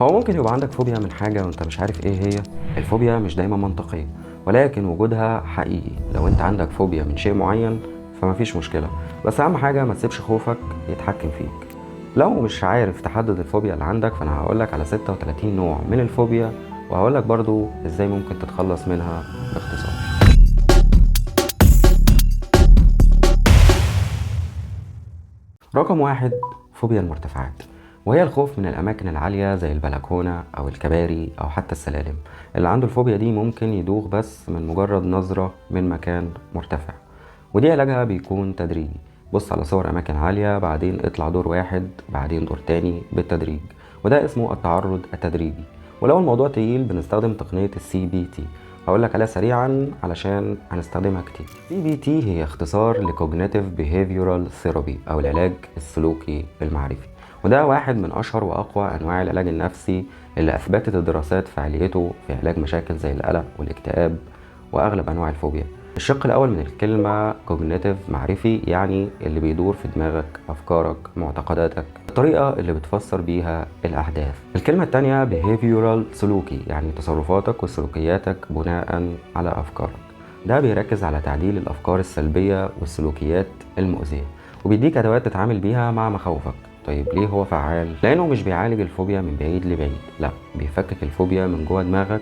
هو ممكن يبقى عندك فوبيا من حاجة وانت مش عارف ايه هي. الفوبيا مش دايما منطقية، ولكن وجودها حقيقي. لو انت عندك فوبيا من شيء معين فمفيش مشكلة، بس اهم حاجة ما تسيبش خوفك يتحكم فيك. لو مش عارف تحدد الفوبيا اللي عندك فانا هقولك على 36 نوع من الفوبيا، وهقولك برضو ازاي ممكن تتخلص منها باختصار. رقم واحد، فوبيا المرتفعات، وهي الخوف من الأماكن العالية زي البلكونة أو الكباري أو حتى السلالم. اللي عنده الفوبيا دي ممكن يدوخ بس من مجرد نظرة من مكان مرتفع، ودي علاجها بيكون تدريجي. بص على صور أماكن عالية، بعدين اطلع دور واحد، بعدين دور تاني بالتدريج، وده اسمه التعرض التدريجي. ولو الموضوع تقيل بنستخدم تقنية CBT، هقول لك عليها سريعا علشان هنستخدمها كتير. CBT هي اختصار ل Cognitive Behavioral Therapy أو العلاج السلوكي المعرفي، وده واحد من أشهر وأقوى أنواع العلاج النفسي اللي أثبتت الدراسات فعاليته في علاج مشاكل زي القلق والاكتئاب وأغلب أنواع الفوبيا. الشق الأول من الكلمة Cognitive معرفي، يعني اللي بيدور في دماغك، أفكارك، معتقداتك، الطريقة اللي بتفسر بيها الأحداث. الكلمة التانية Behavioral سلوكي، يعني تصرفاتك وسلوكياتك بناء على أفكارك. ده بيركز على تعديل الأفكار السلبية والسلوكيات المؤذية، وبيديك أدوات تتعامل بيها مع مخاوفك. طيب ليه هو فعال؟ لأنه مش بيعالج الفوبيا من بعيد لبعيد، لا، بيفكك الفوبيا من جوه دماغك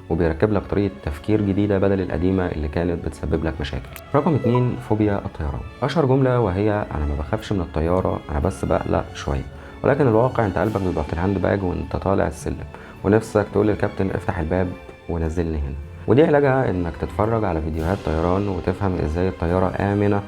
وبيركب لك طريقة تفكير جديدة بدل القديمة اللي كانت بتسبب لك مشاكل. رقم 2، فوبيا الطيران. أشهر جملة وهي أنا ما بخافش من الطيارة، أنا بس بقلق شوية. ولكن الواقع أنت قلبك بيبقى في الهاند باج وأنت طالع السلم، ونفسك تقول للكابتن افتح الباب ونزلني هنا. ودي علاجها إنك تتفرج على فيديوهات طيران وتفهم إزاي الطيارة آمنة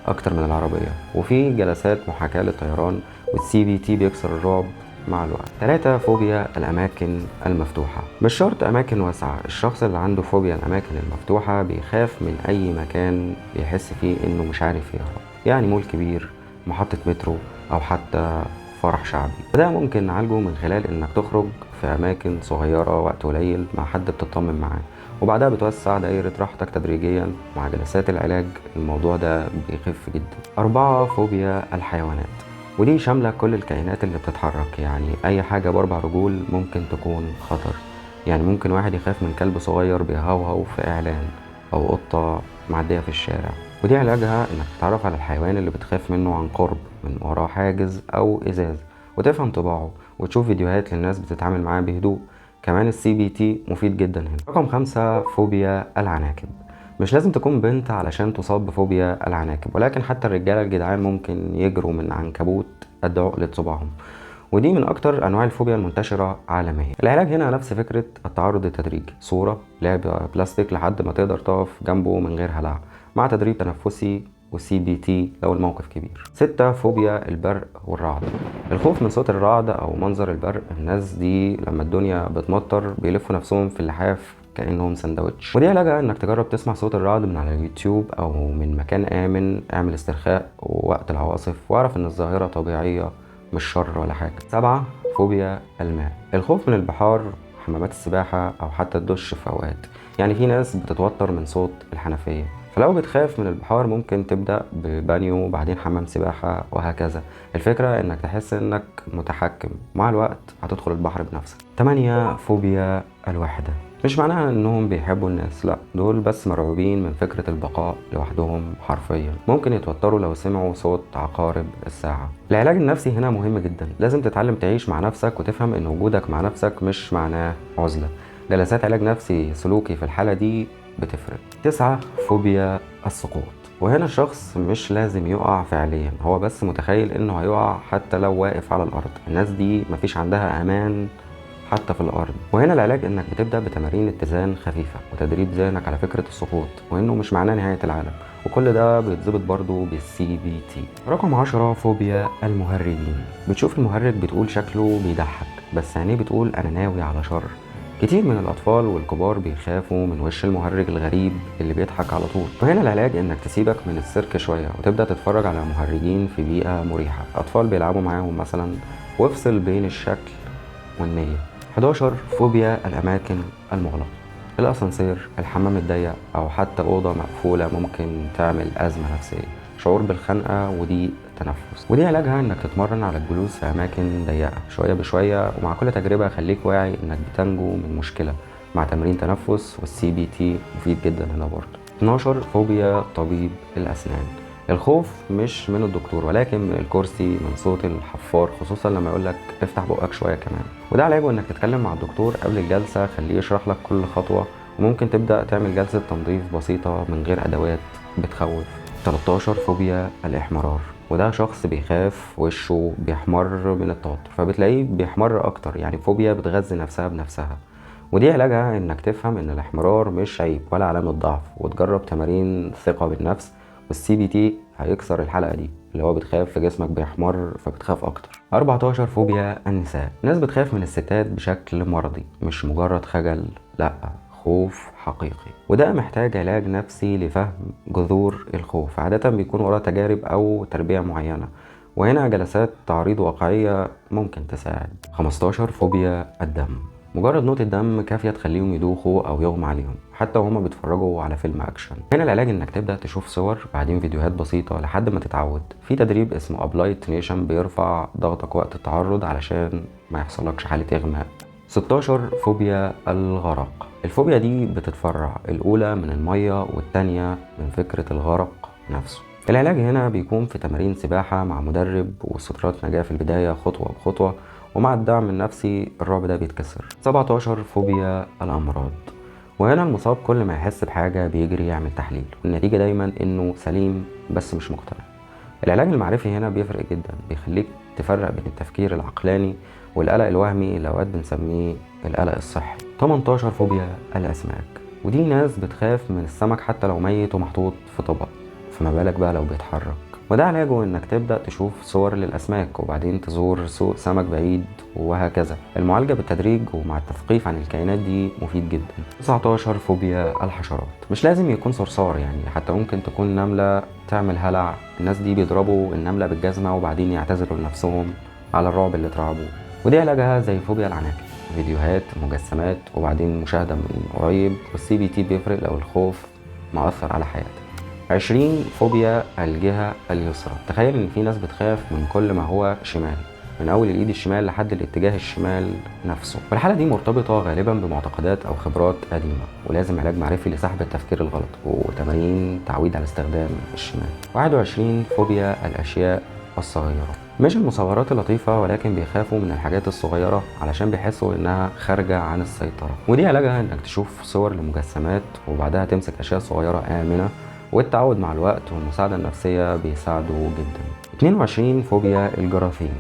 أكتر من العربية، وفي جلسات محاكاة للطيران، والCBT بيكسر الرعب مع الوقت. 3، فوبيا الأماكن المفتوحة. مش شرط أماكن واسعة، الشخص اللي عنده فوبيا الأماكن المفتوحة بيخاف من أي مكان بيحس فيه إنه مش عارف يهرب، يعني مول كبير، محطة مترو، أو حتى فرح شعبي. وده ممكن نعالجه من خلال إنك تخرج في أماكن صغيرة وقت قليل مع حد بتطمن معاه، وبعدها بتوسع دائرة راحتك تدريجيا. مع جلسات العلاج الموضوع ده بيخف جدا. 4، فوبيا الحيوانات، ودي شاملة كل الكائنات اللي بتتحرك، يعني أي حاجة بأربع رجول ممكن تكون خطر. يعني ممكن واحد يخاف من كلب صغير بيهوهو في إعلان، أو قطة معدية في الشارع. ودي علاجها إنك تتعرف على الحيوان اللي بتخاف منه عن قرب، من وراه حاجز أو إزاز، وتفهم طباعه، وتشوف فيديوهات للناس بتتعامل معاه بهدوء. كمان CBT مفيد جدا هنا. رقم 5، فوبيا العناكب. مش لازم تكون بنت علشان تصاب بفوبيا العناكب، ولكن حتى الرجالة الجدعان ممكن يجروا من عنكبوت قد عقلة صباعهم، ودي من أكتر أنواع الفوبيا المنتشرة عالميا. العلاج هنا نفس فكرة التعرض التدريجي، صورة، لعب بلاستيك لحد ما تقدر تقف جنبه من غير هلع، مع تدريب تنفسي وCBT لو الموقف كبير. 6، فوبيا البرق والرعد. الخوف من صوت الرعد أو منظر البرق. الناس دي لما الدنيا بتمطر بيلفوا نفسهم في اللحاف كأنهم سندوتش، ودي علاجها انك تجرب تسمع صوت الرعد من على اليوتيوب او من مكان امن. اعمل استرخاء وقت العواصف، واعرف ان الظاهرة طبيعية مش شر ولا حاجة. 7، فوبيا الماء. الخوف من البحار، حمامات السباحة او حتى الدش في اوقات. يعني في ناس بتتوتر من صوت الحنفية، فلو بتخاف من البحار ممكن تبدأ ببانيو وبعدين حمام سباحة وهكذا. الفكرة انك تحس انك متحكم، مع الوقت هتدخل البحر بنفسك. 8، فوبيا الوحدة. مش معناها انهم بيحبوا الناس، لا، دول بس مرعوبين من فكرة البقاء لوحدهم حرفيا. ممكن يتوتروا لو سمعوا صوت عقارب الساعة. العلاج النفسي هنا مهم جدا، لازم تتعلم تعيش مع نفسك وتفهم ان وجودك مع نفسك مش معناه عزلة. جلسات علاج نفسي سلوكي في الحالة دي بتفرق. 9، فوبيا السقوط. وهنا الشخص مش لازم يقع فعليا، هو بس متخيل انه هيقع حتى لو واقف على الارض. الناس دي مفيش عندها امان حتى في الارض. وهنا العلاج انك بتبدا بتمارين اتزان خفيفه وتدريب ذهنك على فكره السقوط، وانه مش معناه نهايه العالم، وكل ده بيتظبط برضه بالCBT. رقم 10، فوبيا المهرجين. بتشوف المهرج بتقول شكله بيضحك، بس عينيه بتقول انا ناوي على شر. كتير من الأطفال والكبار بيخافوا من وش المهرج الغريب اللي بيضحك على طول. وهنا العلاج إنك تسيبك من السيرك شوية وتبدأ تتفرج على مهرجين في بيئة مريحة، أطفال بيلعبوا معاهم مثلا، وافصل بين الشكل والنية. 11، فوبيا الأماكن المغلقة. الأسانسير، الحمام الضيق، أو حتى أوضة مقفولة ممكن تعمل أزمة نفسية، شعور بالخنقة وضيق التنفس. ودي علاجها انك تتمرن على الجلوس في اماكن ضيقة شوية بشوية، ومع كل تجربة خليك واعي انك بتنجو من مشكلة مع تمرين تنفس، والسي بي تي مفيد جدا هنا برضه. 12 فوبيا طبيب الاسنان. الخوف مش من الدكتور ولكن من الكرسي، من صوت الحفار، خصوصا لما يقولك افتح بقك شوية كمان. وده علاجه انك تتكلم مع الدكتور قبل الجلسة، خليه يشرح لك كل خطوة، وممكن تبدأ تعمل جلسة تنظيف بسيطة من غير أدوات بتخوف. 13 فوبيا الإحمرار. وده شخص بيخاف وشه بيحمر من التوتر، فبتلاقيه بيحمر أكتر، يعني فوبيا بتغذي نفسها بنفسها. ودي علاجها إنك تفهم إن الإحمرار مش عيب ولا علامة ضعف، وتجرب تمارين ثقة بالنفس، والسي بي تي هيكسر الحلقة دي اللي هو بتخاف في جسمك بيحمر فبتخاف أكتر. 14 فوبيا النساء. ناس بتخاف من الستات بشكل مرضي، مش مجرد خجل، لأ، خوف حقيقي. وده محتاج علاج نفسي لفهم جذور الخوف، عادة بيكون وراه تجارب أو تربية معينة، وهنا جلسات تعريض واقعية ممكن تساعد. 15 فوبيا الدم. مجرد نقطة دم كافية تخليهم يدوخوا أو يغمى عليهم حتى وهما بيتفرجوا على فيلم أكشن. هنا العلاج إنك تبدأ تشوف صور بعدين فيديوهات بسيطة لحد ما تتعود. في تدريب اسمه أبلايت نيشن بيرفع ضغطك وقت التعرض علشان ما يحصلكش حالة إغماء. 16 فوبيا الغرق. الفوبيا دي بتتفرع، الأولى من المية والتانية من فكرة الغرق نفسه. العلاج هنا بيكون في تمارين سباحة مع مدرب وسترات نجاة في البداية خطوة بخطوة، ومع الدعم النفسي الرعب ده بيتكسر. 17 فوبيا الأمراض. وهنا المصاب كل ما يحس بحاجة بيجري يعمل تحليل، النتيجة دايما إنه سليم بس مش مقتنع. العلاج المعرفي هنا بيفرق جدا، بيخليك تفرق بين التفكير العقلاني والقلق الوهمي اللي أوقات بنسميه القلق الصحي. 18 فوبيا الأسماك. ودي ناس بتخاف من السمك حتى لو ميت ومحطوط في طبق، فما بالك بقى لو بيتحرك. وده علاجه انك تبدأ تشوف صور للأسماك وبعدين تزور سوق سمك بعيد، وهكذا. المعالجة بالتدريج ومع التثقيف عن الكائنات دي مفيد جدا. 19 فوبيا الحشرات. مش لازم يكون صرصار، يعني حتى ممكن تكون نملة تعمل هلع. الناس دي بيضربوا النملة بالجزمة وبعدين يعتذروا لنفسهم على الرعب اللي اترعبوه. ودي علاجها زي فوبيا العناكب، فيديوهات، مجسمات، وبعدين مشاهدة من قريب. والسي بي تي بيفرق لو الخوف مأثر على حياتك. 20 فوبيا الجهة اليسرى. تخيل ان في ناس بتخاف من كل ما هو شمال، من اول الايد الشمال لحد الاتجاه الشمال نفسه. والحالة دي مرتبطة غالبا بمعتقدات او خبرات قديمة، ولازم علاج معرفي لسحب التفكير الغلط وتمارين تعويد على استخدام الشمال. 21 فوبيا الاشياء الصغيرة. مش المصغرات اللطيفة، ولكن بيخافوا من الحاجات الصغيرة علشان بيحسوا انها خارجة عن السيطرة. ودي علاجها انك تشوف صور لمجسمات وبعدها تمسك اشياء صغيرة آمنة، والتعود مع الوقت والمساعدة النفسية بيساعدوا جدا. 22 فوبيا الجراثيم.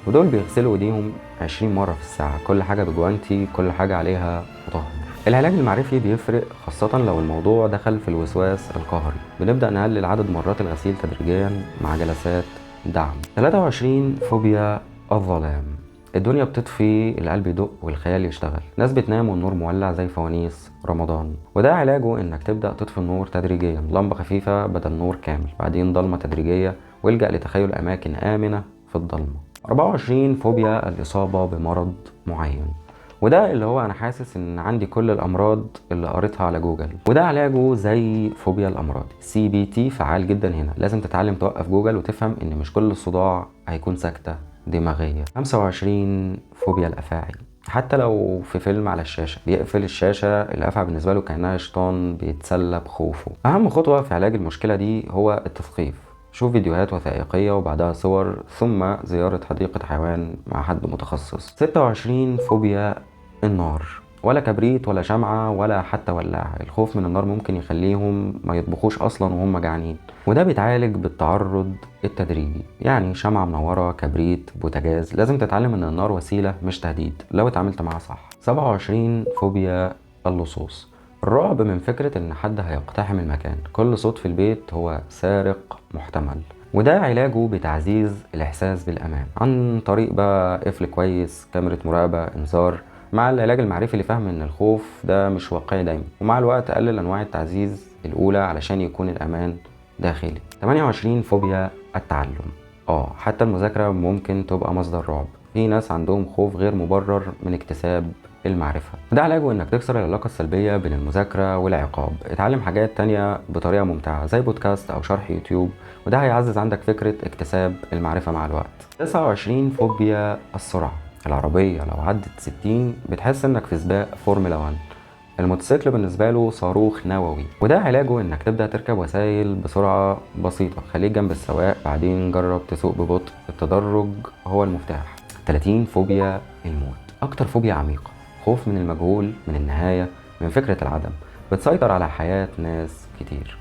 ودول بيغسلوا ايديهم 20 مرة في الساعة، كل حاجة بجوانتي، كل حاجة عليها مطهر. العلاج المعرفي بيفرق خاصة لو الموضوع دخل في الوسواس القهري. بنبدأ نقلل عدد مرات الغسيل تدريجيا مع جلسات دعم. 23 فوبيا الظلام. الدنيا بتطفي، القلب يدق والخيال يشتغل، ناس بتنام والنور مولع زي فوانيس رمضان. وده علاجه انك تبدأ تطفي النور تدريجيا، لمبة خفيفة بدل نور كامل، بعدين ضلمة تدريجية، والجأ لتخيل اماكن آمنة في الضلمة. 24 فوبيا الإصابة بمرض معين. وده اللي هو انا حاسس ان عندي كل الامراض اللي قريتها على جوجل، وده علاجه زي فوبيا الامراض. سي بي تي فعال جدا هنا، لازم تتعلم توقف جوجل وتفهم ان مش كل الصداع هيكون سكتة دماغية. 25 فوبيا الافاعي. حتى لو في فيلم على الشاشة بيقفل الشاشة، الافعى بالنسبة له كأنها شيطان بيتسلى بخوفه. اهم خطوة في علاج المشكلة دي هو التثقيف. شوف فيديوهات وثائقية وبعدها صور، ثم زيارة حديقة حيوان مع حد متخصص. 26 فوبيا النار. ولا كبريت ولا شمعة ولا حتى ولاعة، الخوف من النار ممكن يخليهم ما يطبخوش أصلا وهم جعانين. وده بيتعالج بالتعرض التدريجي، يعني شمعة منورة، كبريت، بوتاجاز. لازم تتعلم ان النار وسيلة مش تهديد لو اتعاملت معاها صح. 27 فوبيا اللصوص. الرعب من فكرة ان حد هيقتحم المكان، كل صوت في البيت هو سارق محتمل. وده علاجه بتعزيز الإحساس بالأمان عن طريق بقى قفل كويس، كاميرا مراقبة، إنذار، مع العلاج المعرفي لفهم إن الخوف ده مش واقعي دايما. ومع الوقت قلل أنواع التعزيز الأولى علشان يكون الأمان داخلي. 28 فوبيا التعلم. حتى المذاكرة ممكن تبقى مصدر رعب. في ناس عندهم خوف غير مبرر من اكتساب المعرفة. وده علاجه انك تكسر العلاقة السلبية بين المذاكرة والعقاب. اتعلم حاجات تانية بطريقة ممتعة زي بودكاست او شرح يوتيوب، وده هيعزز عندك فكرة اكتساب المعرفة مع الوقت. 29 فوبيا السرعة. العربية لو عدت 60 بتحس انك في سباق فورمولا 1. الموتوسيكل بالنسبة له صاروخ نووي. وده علاجه انك تبدأ تركب وسائل بسرعة بسيطة، خليك جنب السواق بعدين جرب تسوق ببطء، التدرج هو المفتاح. 30 فوبيا الموت. اكتر فوبيا عميقة، خوف من المجهول، من النهاية، من فكرة العدم، بتسيطر على حياة ناس كتير.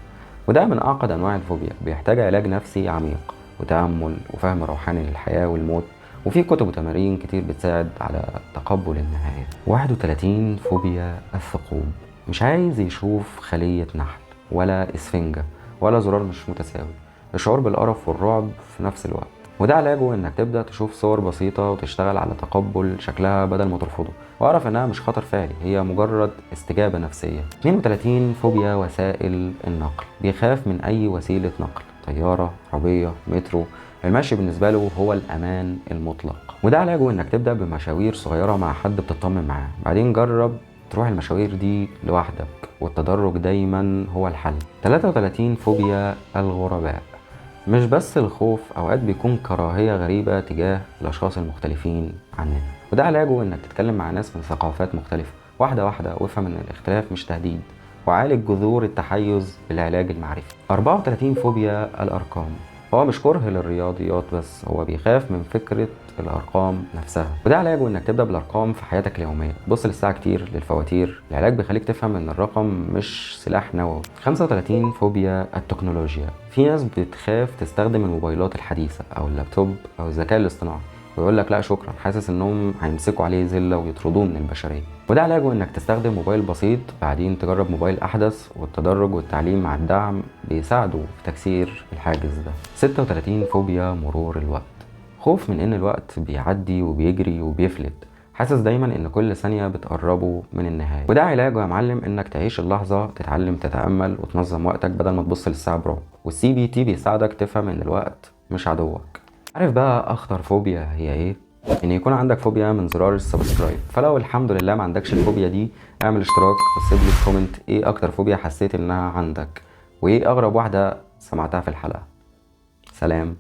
وده من اعقد انواع الفوبيا، بيحتاج علاج نفسي عميق وتأمل وفهم روحاني للحياة والموت، وفي كتب وتمارين كتير بتساعد على تقبل النهاية. 31 فوبيا الثقوب. مش عايز يشوف خلية نحل ولا اسفنجة ولا زرار مش متساوي، الشعور بالقرف والرعب في نفس الوقت. وده علاجه انك تبدأ تشوف صور بسيطة وتشتغل على تقبل شكلها بدل ما ترفضه، واعرف انها مش خطر فعلي، هي مجرد استجابة نفسية. 32 فوبيا وسائل النقل. بيخاف من اي وسيلة نقل، طيارة، عربية، مترو. المشي بالنسبة له هو الأمان المطلق. وده علاجه إنك تبدأ بمشاوير صغيرة مع حد بتطمن معاه، بعدين جرب تروح المشاوير دي لوحدك، والتدرج دايما هو الحل. 33 فوبيا الغرباء. مش بس الخوف، أوقات بيكون كراهية غريبة تجاه الأشخاص المختلفين عننا، وده علاجه إنك تتكلم مع ناس من ثقافات مختلفة واحدة واحدة، وافهم إن الاختلاف مش تهديد، وعالج جذور التحيز بالعلاج المعرفي. 34 فوبيا الأرقام. هو مش كره للرياضيات بس، هو بيخاف من فكرة الأرقام نفسها، وده علاجه إنك تبدأ بالأرقام في حياتك اليومية، تبص للساعة كتير، للفواتير. العلاج بيخليك تفهم إن الرقم مش سلاح نووي. 35 فوبيا التكنولوجيا. في ناس بتخاف تستخدم الموبايلات الحديثة أو اللابتوب أو الذكاء الاصطناعي، ويقول لك لا شكرا، حاسس انهم هيمسكوا عليه زله ويطردوه من البشريه. وده علاجه انك تستخدم موبايل بسيط بعدين تجرب موبايل احدث، والتدرج والتعليم مع الدعم بيساعدوا في تكسير الحاجز ده. 36 فوبيا مرور الوقت. خوف من ان الوقت بيعدي وبيجري وبيفلت، حاسس دايما ان كل ثانيه بتقربه من النهايه. وده علاجه يا معلم انك تعيش اللحظه، تتعلم تتامل وتنظم وقتك بدل ما تبص للساعه برعب. والسي بي تي بيساعدك تفهم ان الوقت مش عدوك. عارف بقى اخطر فوبيا هي ايه؟ ان يكون عندك فوبيا من زرار السبسكرايب. فلو الحمد لله ما عندكش الفوبيا دي، اعمل اشتراك وسيب لي في كومنت ايه اكتر فوبيا حسيت انها عندك، وايه اغرب واحده سمعتها في الحلقه. سلام.